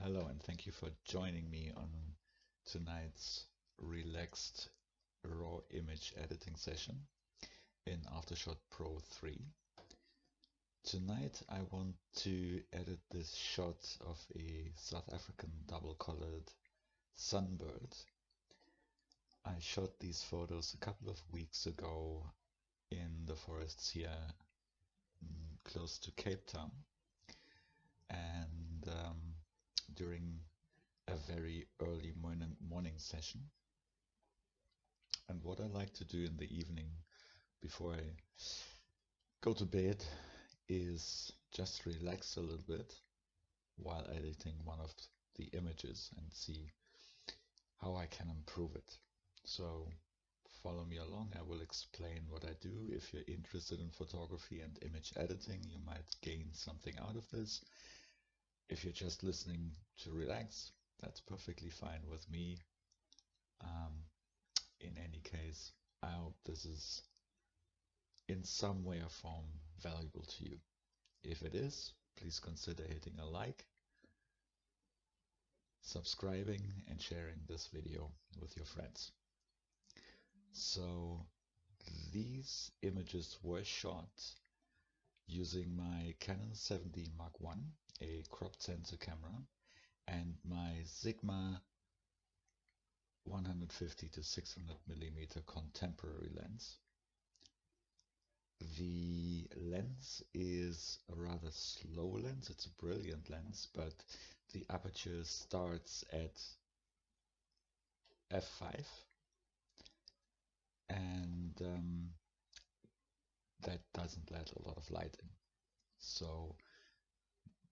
Hello and thank you for joining me on tonight's relaxed raw image editing session in AfterShot Pro 3. Tonight I want to edit this shot of a South African double-colored sunbird. I shot these photos a couple of weeks ago in the forests here close to Cape Town, and during a very early morning session. And what I like to do in the evening before I go to bed is just relax a little bit while editing one of the images and see how I can improve it. So follow me along. I will explain what I do. If you're interested in photography and image editing, you might gain something out of this. If you're just listening to relax, that's perfectly fine with me. In any case, I hope this is in some way or form valuable to you. If it is, please consider hitting a like, subscribing, and sharing this video with your friends. So these images were shot using my Canon 7D Mark I, a crop sensor camera, and my Sigma 150 to 600 millimeter contemporary lens. The lens is a rather slow lens. It's a brilliant lens, but the aperture starts at f5, and that doesn't let a lot of light in. So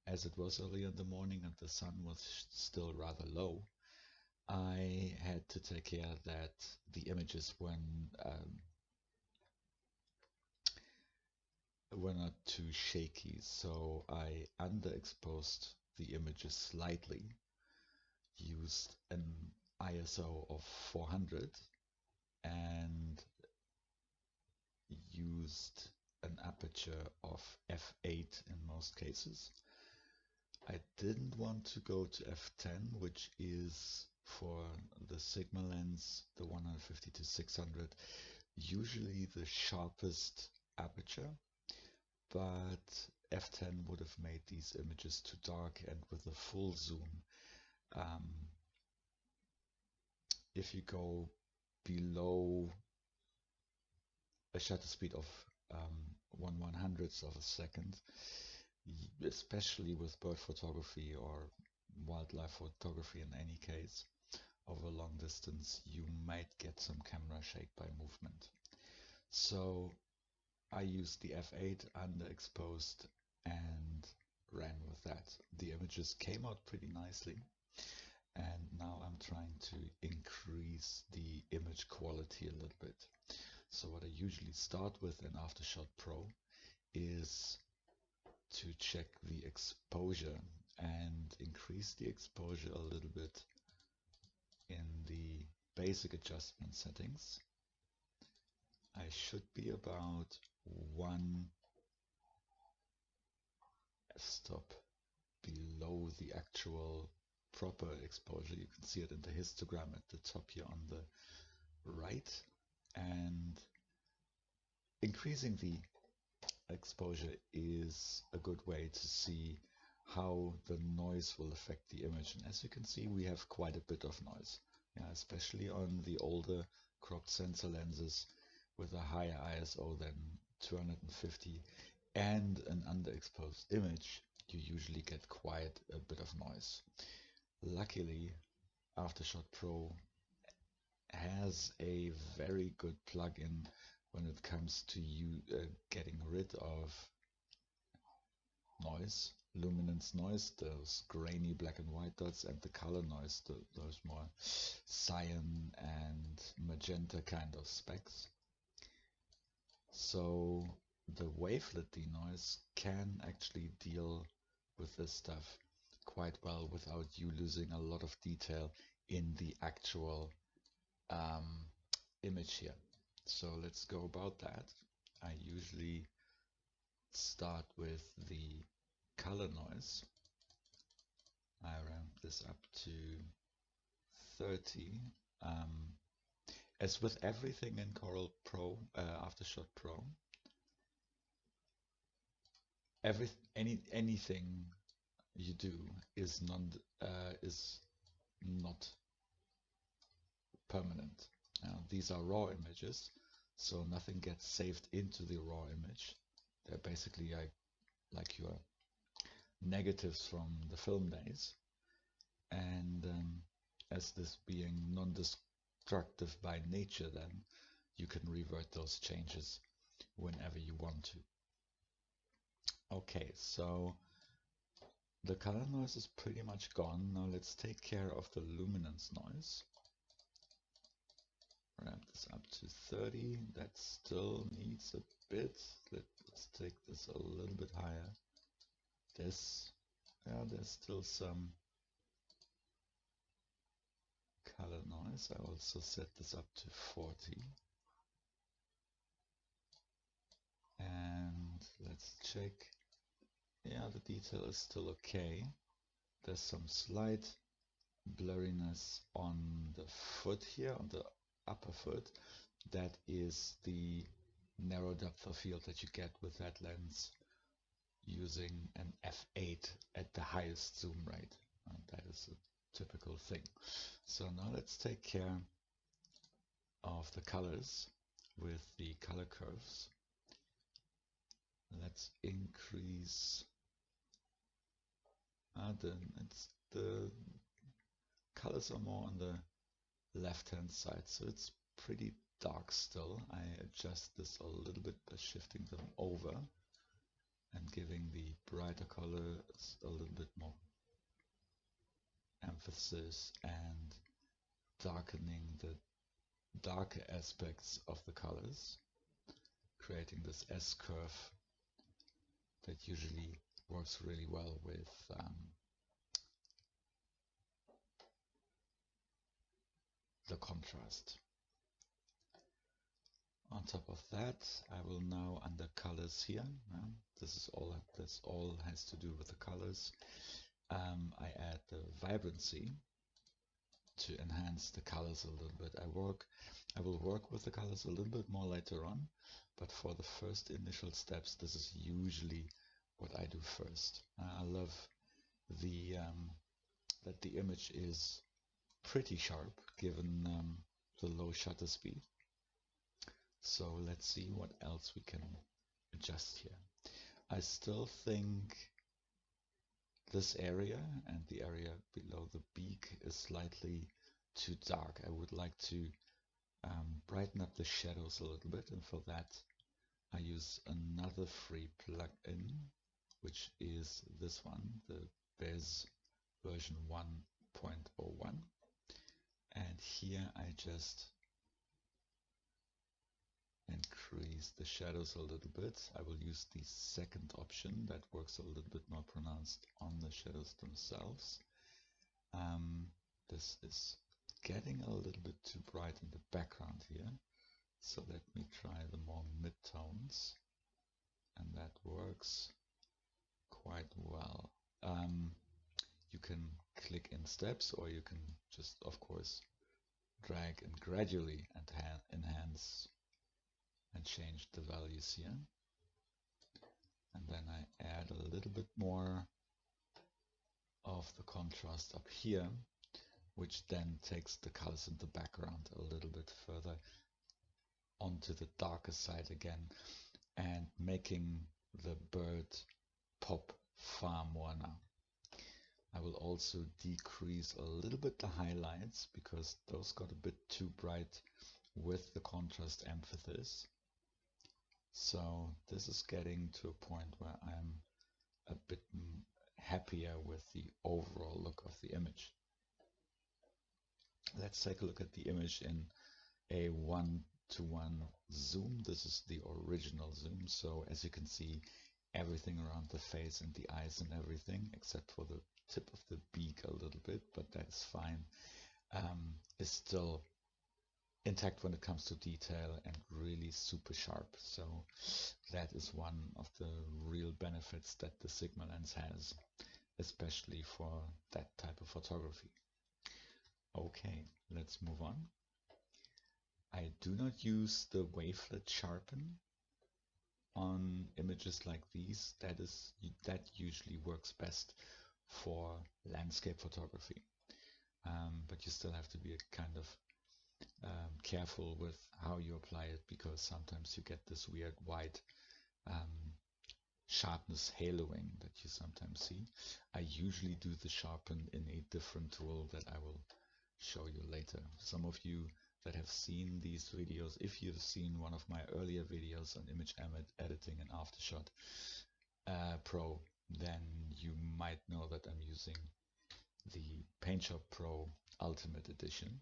as it was early in the morning and the sun was still rather low, I had to take care that the images were not too shaky, so I underexposed the images slightly, used an ISO of 400 and used an aperture of f8 in most cases. I didn't want to go to f10, which is for the Sigma lens, the 150 to 600, usually the sharpest aperture, but f10 would have made these images too dark, and with a full zoom, if you go below a shutter speed of 1/100th of a second, especially with bird photography or wildlife photography in any case, over a long distance, you might get some camera shake by movement. So I used the f8 underexposed and ran with that. The images came out pretty nicely, and now I'm trying to increase the image quality a little bit. So what I usually start with in AfterShot Pro is to check the exposure and increase the exposure a little bit in the basic adjustment settings. I should be about 1 f-stop below the actual proper exposure. You can see it in the histogram at the top here on the right, and increasing the exposure is a good way to see how the noise will affect the image. And as you can see, we have quite a bit of noise, especially on the older cropped sensor lenses with a higher ISO than 250 and an underexposed image. You usually get quite a bit of noise. Luckily, AfterShot Pro has a very good plugin when it comes to getting rid of noise, luminance noise, those grainy black and white dots, and the color noise, those more cyan and magenta kind of specks. So the wavelet denoise can actually deal with this stuff quite well without you losing a lot of detail in the actual image here. So let's go about that. I usually start with the color noise. I ran this up to 30. As with everything in Corel Pro, AfterShot Pro, anything you do is not permanent. These are raw images, so nothing gets saved into the raw image. They're basically like your negatives from the film days. And as this being non-destructive by nature, then you can revert those changes whenever you want to. Okay, so the color noise is pretty much gone. Now let's take care of the luminance noise. Ramp this up to 30. That still needs a bit. Let's take this a little bit higher. There's still some color noise. I also set this up to 40. And let's check. Yeah, the detail is still okay. There's some slight blurriness on the foot here, on the upper foot. That is the narrow depth of field that you get with that lens using an f8 at the highest zoom rate. That is a typical thing. So now let's take care of the colors with the color curves. Let's increase the colors are more on the left hand side, so it's pretty dark still. I adjust this a little bit by shifting them over and giving the brighter colors a little bit more emphasis and darkening the darker aspects of the colors, creating this S curve that usually works really well with the contrast. On top of that, I will now, under colors here, this all has to do with the colors, I add the vibrancy to enhance the colors a little bit. I will work with the colors a little bit more later on, but for the first initial steps, this is usually what I do first. I love that the image is pretty sharp given the low shutter speed. So let's see what else we can adjust here. I still think this area and the area below the beak is slightly too dark. I would like to brighten up the shadows a little bit, and for that I use another free plugin, which is this one, the Bez version 1.01. And here I just increase the shadows a little bit. I will use the second option that works a little bit more pronounced on the shadows themselves. This is getting a little bit too bright in the background here, so let me try the more mid-tones, and that works quite well. You can click in steps, or you can just, of course, drag and gradually enhance and change the values here. And then I add a little bit more of the contrast up here, which then takes the colors in the background a little bit further onto the darker side again, and making the bird pop far more now. I will also decrease a little bit the highlights, because those got a bit too bright with the contrast emphasis. So this is getting to a point where I'm a bit happier with the overall look of the image. Let's take a look at the image in a 1:1 zoom. This is the original zoom. So as you can see, everything around the face and the eyes and everything, except for the tip of the beak a little bit, but that's fine, is still intact when it comes to detail and really super sharp. So that is one of the real benefits that the Sigma lens has. especially for that type of photography. Okay, let's move on. I do not use the wavelet sharpen on images like these. That usually works best for landscape photography. But you still have to be kind of careful with how you apply it, because sometimes you get this weird white sharpness haloing that you sometimes see. I usually do the sharpen in a different tool that I will show you later. Some of you that have seen these videos, if you've seen one of my earlier videos on image editing in AfterShot Pro, then you might know that I'm using the Paintshop Pro Ultimate Edition,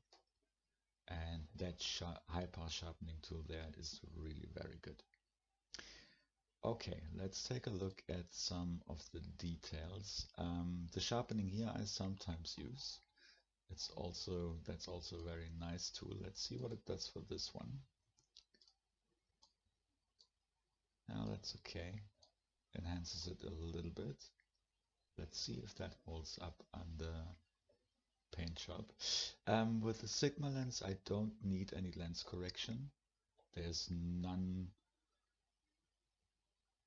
and that high pass sharpening tool there is really very good. Okay, let's take a look at some of the details. The sharpening here I sometimes use. That's also a very nice tool. Let's see what it does for this one. Now that's okay. Enhances it a little bit. Let's see if that holds up under Paintshop. With the Sigma lens, I don't need any lens correction. There's none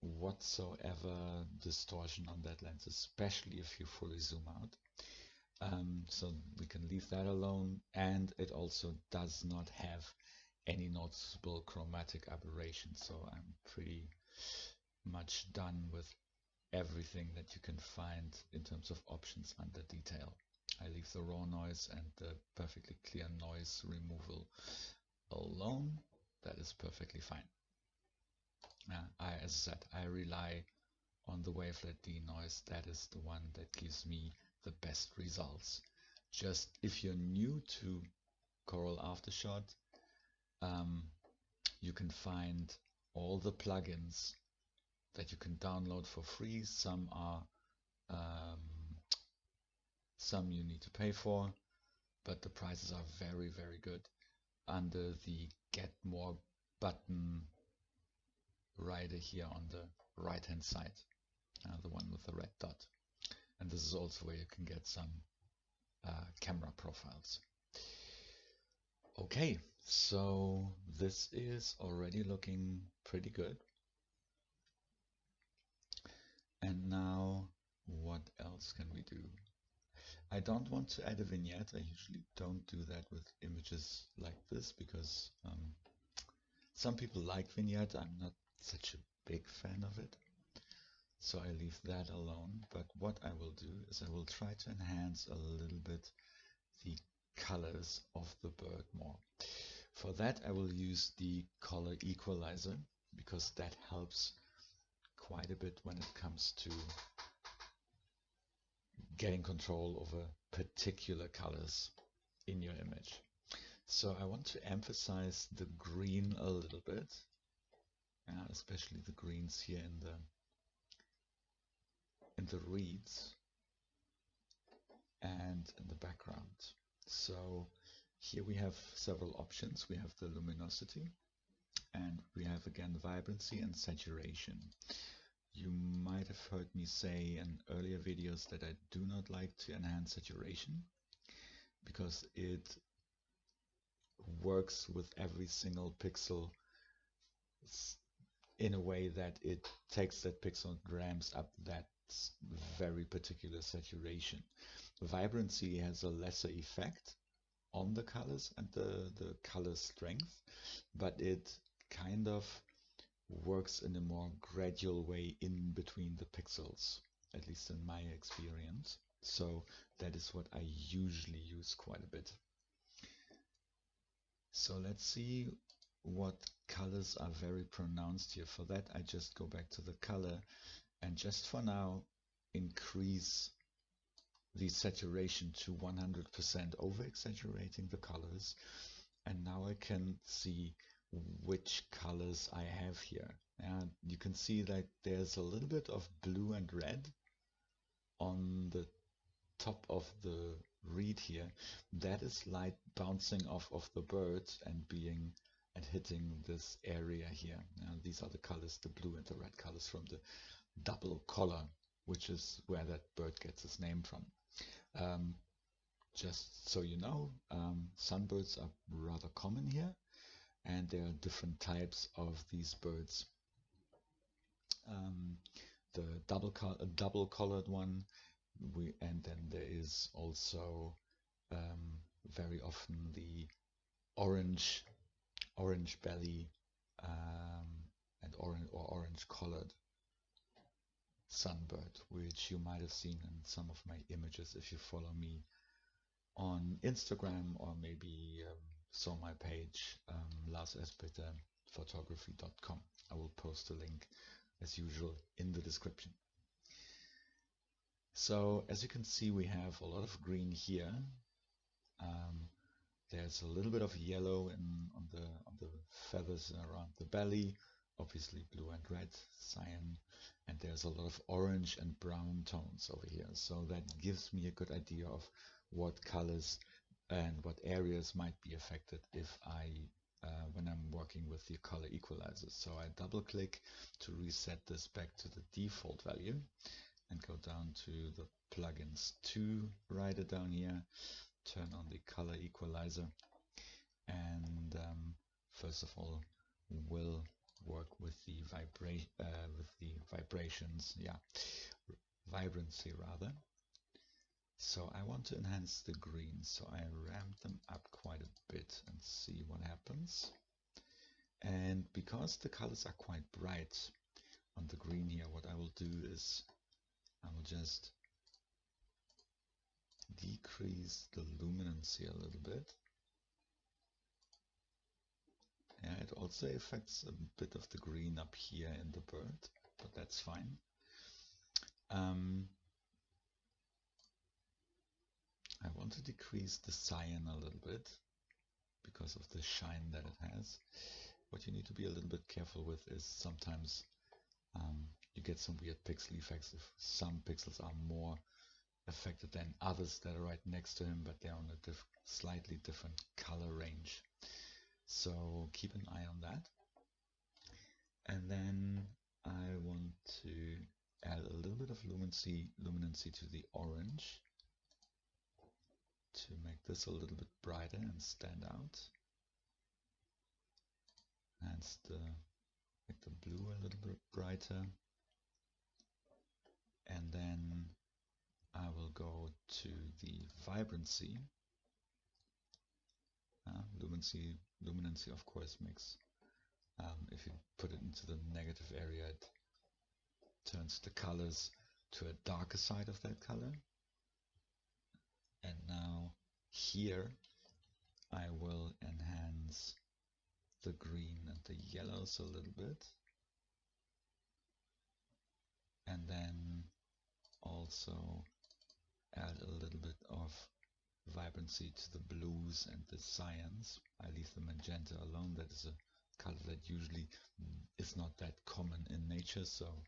whatsoever distortion on that lens, especially if you fully zoom out. So we can leave that alone, and it also does not have any noticeable chromatic aberration, so I'm pretty much done with everything that you can find in terms of options under detail. I leave the raw noise and the perfectly clear noise removal alone. That is perfectly fine. As I said, I rely on the wavelet denoise. That is the one that gives me the best results. Just if you're new to Corel AfterShot, you can find all the plugins that you can download for free. Some are some you need to pay for, but the prices are very, very good. Under the Get More button right here on the right hand side, the one with the red dot. And this is also where you can get some camera profiles. Okay, so this is already looking pretty good. And now what else can we do? I don't want to add a vignette. I usually don't do that with images like this, because some people like vignette. I'm not such a big fan of it, so I leave that alone. But what I will do is I will try to enhance a little bit the colors of the bird more. For that I will use the color equalizer, because that helps quite a bit when it comes to getting control over particular colors in your image. So I want to emphasize the green a little bit, especially the greens here in the reeds and in the background. So here we have several options. We have the luminosity, and we have again vibrancy and saturation. You might have heard me say in earlier videos that I do not like to enhance saturation, because it works with every single pixel in a way that it takes that pixel and ramps up that very particular saturation. Vibrancy has a lesser effect on the colors and the color strength, but it kind of works in a more gradual way in between the pixels, at least in my experience. So that is what I usually use quite a bit. So let's see what colors are very pronounced here. For that I just go back to the color and just for now increase the saturation to 100%, over exaggerating the colors, and now I can see which colors I have here. And you can see that there's a little bit of blue and red on the top of the reed here. That is light bouncing off of the bird and hitting this area here. Now these are the colors, the blue and the red colors from the double collar which is where that bird gets its name from. Just so you know, sunbirds are rather common here, and there are different types of these birds. The double colored one, and then there is also very often the orange belly and orange colored sunbird, which you might have seen in some of my images if you follow me on Instagram, or maybe saw my page, larsespeterphotography.com. I will post a link as usual in the description. So as you can see, we have a lot of green here. There's a little bit of yellow on the feathers around the belly, obviously blue and red, cyan, and there's a lot of orange and brown tones over here. So that gives me a good idea of what colors and what areas might be affected if when I'm working with the color equalizer. So I double click to reset this back to the default value and go down to the plugins 2 rider down here, turn on the color equalizer, and first of all we'll work with the vibrations, vibrancy rather. So I want to enhance the green, so I ramp them up quite a bit and see what happens. And because the colors are quite bright on the green here, what I will do is I will just decrease the luminancy a little bit. Yeah, it also affects a bit of the green up here in the bird, but that's fine. I want to decrease the cyan a little bit because of the shine that it has. What you need to be a little bit careful with is sometimes you get some weird pixel effects if some pixels are more affected than others that are right next to him, but they're on a slightly different color range. So keep an eye on that. And then I want to add a little bit of luminancy to the orange to make this a little bit brighter and stand out. And make the blue a little bit brighter. And then I will go to the vibrancy. Luminancy of course makes, if you put it into the negative area, it turns the colors to a darker side of that color. And now here I will enhance the green and the yellows a little bit. And then also add a little bit of vibrancy to the blues and the cyans. I leave the magenta alone. That is a color that usually is not that common in nature, so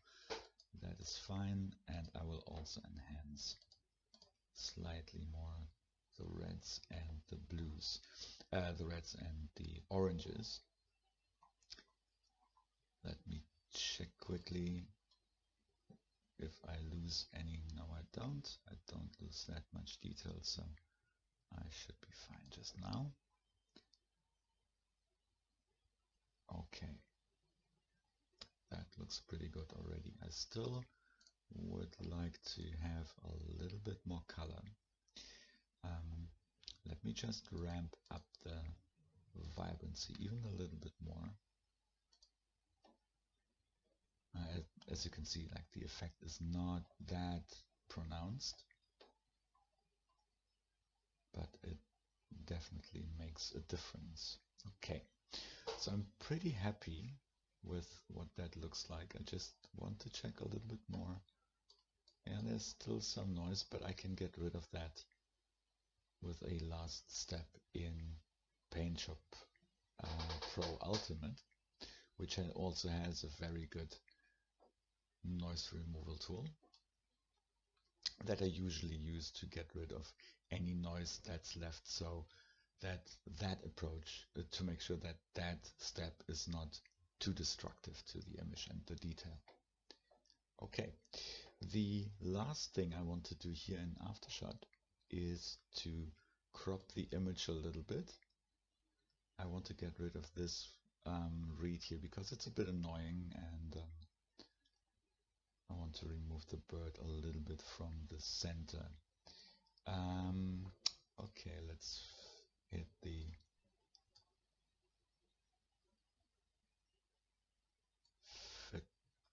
that is fine. And I will also enhance slightly more the reds and the blues, the reds and the oranges. Let me check quickly if I lose any. No, I don't lose that much detail, so I should be fine just now. Okay, that looks pretty good already. I still would like to have a little bit more color. Let me just ramp up the vibrancy even a little bit more. As you can see, like the effect is not that pronounced, but it definitely makes a difference. Okay, so I'm pretty happy with what that looks like. I just want to check a little bit more. Yeah, there's still some noise, but I can get rid of that with a last step in Paintshop Pro Ultimate, which also has a very good noise removal tool that I usually use to get rid of any noise that's left, so that approach to make sure that that step is not too destructive to the image and the detail. Okay, The last thing I want to do here in AfterShot is to crop the image a little bit. I want to get rid of this read here because it's a bit annoying, and I want to remove the bird a little bit from the center. Okay, let's hit the fit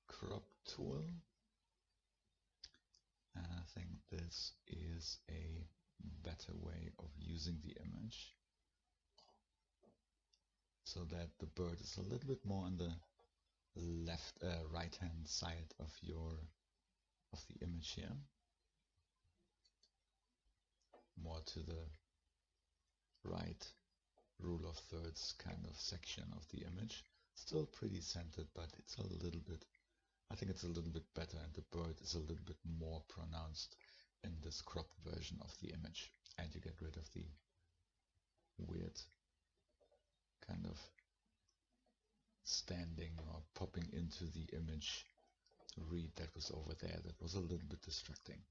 crop tool. And I think this is a better way of using the image so that the bird is a little bit more on the right hand side of the image here, more to the right rule of thirds kind of section of the image. Still pretty centered, but it's a little bit, I think it's a little bit better, and the bird is a little bit more pronounced in this cropped version of the image. And you get rid of the weird kind of standing or popping into the image read that was over there that was a little bit distracting.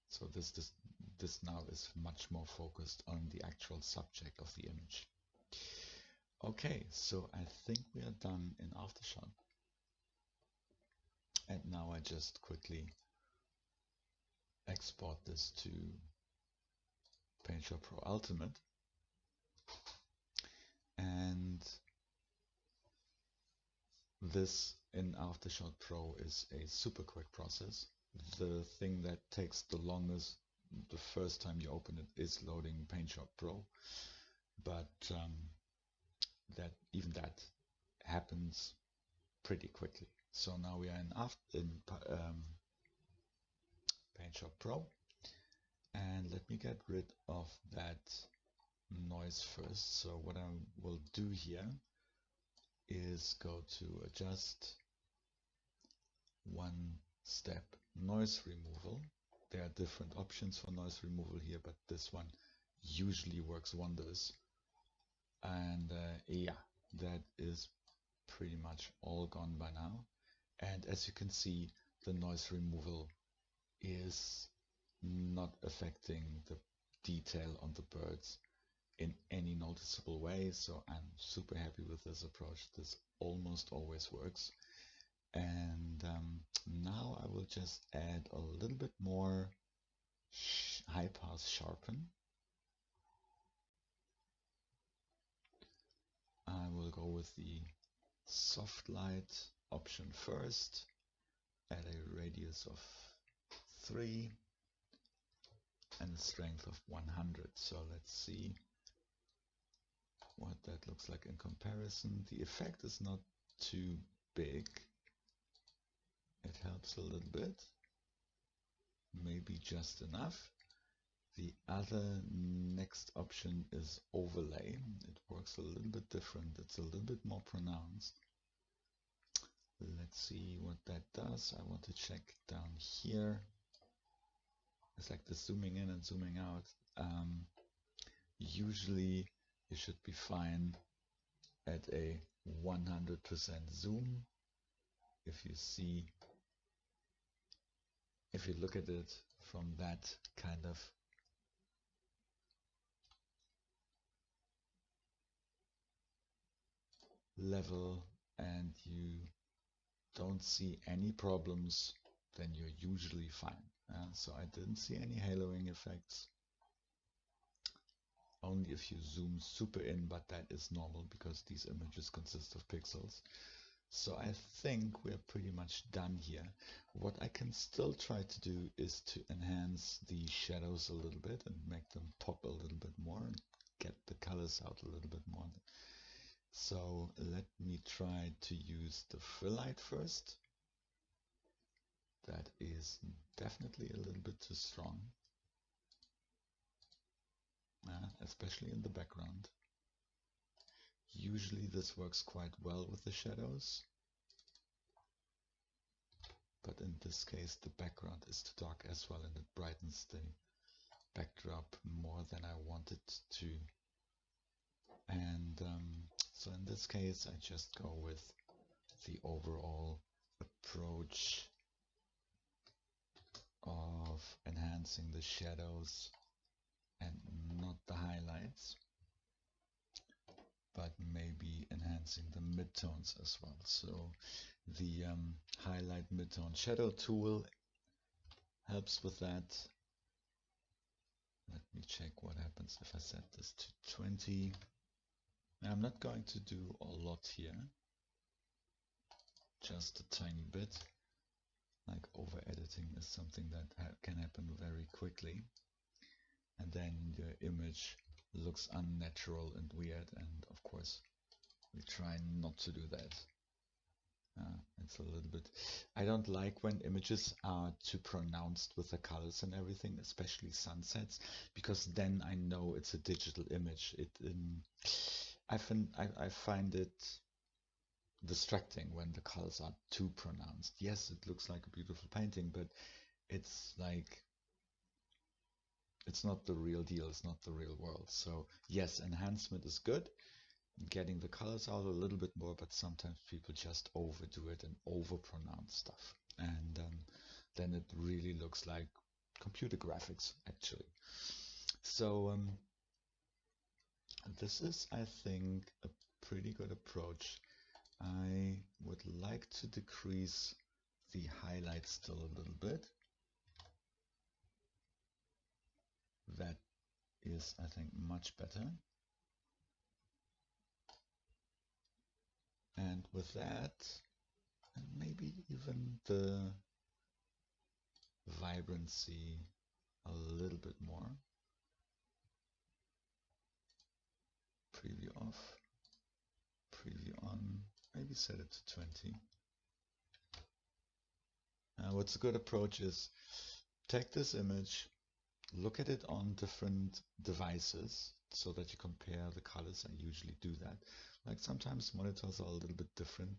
So this now is much more focused on the actual subject of the image. Okay, so I think we are done in AfterShot. And now I just quickly export this to Paintshop Pro Ultimate. And this in AfterShot Pro is a super quick process. The thing that takes the longest the first time you open it is loading Paintshop Pro, but that happens pretty quickly. So now we are in Paintshop Pro, and let me get rid of that noise first. So what I will do here is go to adjust, one step noise removal. There are different options for noise removal here, but this one usually works wonders. And yeah, that is pretty much all gone by now. And as you can see, the noise removal is not affecting the detail on the birds in any noticeable way. So I'm super happy with this approach. This almost always works. And now I will just add a little bit more high pass sharpen. I will go with the soft light option first, add a radius of 3 and a strength of 100. So let's see what that looks like in comparison. The effect is not too big. It helps a little bit, maybe just enough. The other next option is overlay. It works a little bit different. It's a little bit more pronounced. Let's see what that does. I want to check down here. It's like the zooming in and zooming out. Usually you should be fine at a 100% zoom. If you look at it from that kind of level and you don't see any problems, then you're usually fine. So I didn't see any haloing effects. Only if you zoom super in, but that is normal because these images consist of pixels. So I think we're pretty much done here. What I can still try to do is to enhance the shadows a little bit and make them pop a little bit more and get the colors out a little bit more. So let me try to use the fill light first. That is definitely a little bit too strong, especially in the background. Usually this works quite well with the shadows, but in this case the background is too dark as well, and it brightens the backdrop more than I wanted to. And so in this case I just go with the overall approach of enhancing the shadows and not the highlights, but maybe enhancing the midtones as well. So the highlight midtone shadow tool helps with that. Let me check what happens if I set this to 20. Now, I'm not going to do a lot here, just a tiny bit. Like over editing is something that can happen very quickly, and then your image looks unnatural and weird, and of course we try not to do that. It's a little bit, I don't like when images are too pronounced with the colors and everything, especially sunsets, because then I know it's a digital image. I find it distracting when the colors are too pronounced. Yes, it looks like a beautiful painting, but it's like, it's not the real deal, it's not the real world. So yes, enhancement is good, getting the colors out a little bit more, but sometimes people just overdo it and over pronounce stuff, and then it really looks like computer graphics actually. So this is, I think, a pretty good approach. I would like to decrease the highlights still a little bit. That is, I think, much better. And with that, and maybe even the vibrancy a little bit more. Preview off, preview on, maybe set it to 20. What's a good approach is take this image, look at it on different devices so that you compare the colors. I usually do that. Like sometimes monitors are a little bit different.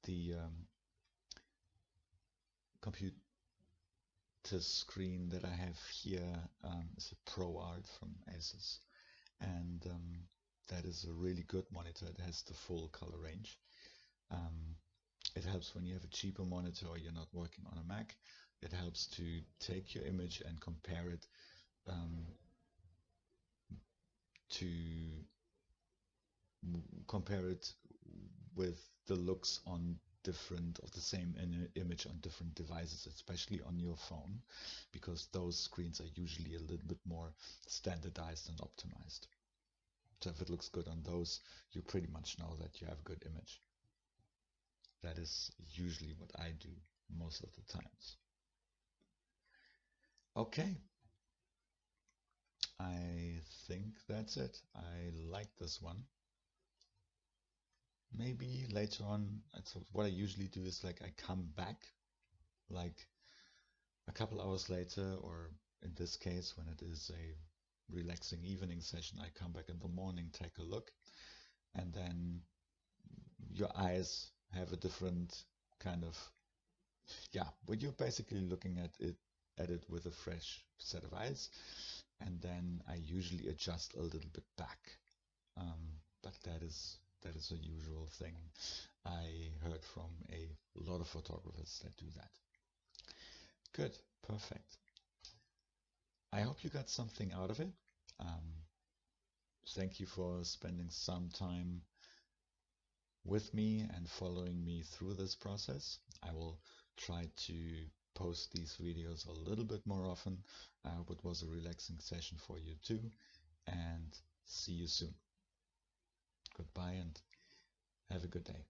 The computer screen that I have here is a Pro Art from Asus, and that is a really good monitor. It has the full color range. It helps when you have a cheaper monitor or you're not working on a Mac. It helps to take your image and compare it with the looks on different of the same image on different devices, especially on your phone, because those screens are usually a little bit more standardized and optimized. So if it looks good on those, you pretty much know that you have a good image. That is usually what I do most of the times. Okay, I think that's it. I like this one. Maybe later on, what I usually do is like I come back like a couple hours later, or in this case when it is a relaxing evening session, I come back in the morning, take a look, and then your eyes have a different kind of, yeah, but you're basically looking at it with a fresh set of eyes, and then I usually adjust a little bit back, but that is a usual thing. I heard from a lot of photographers that do that. Good, perfect. I hope you got something out of it. Thank you for spending some time with me and following me through this process. I will try to post these videos a little bit more often. I hope it was a relaxing session for you too, and see you soon. Goodbye and have a good day.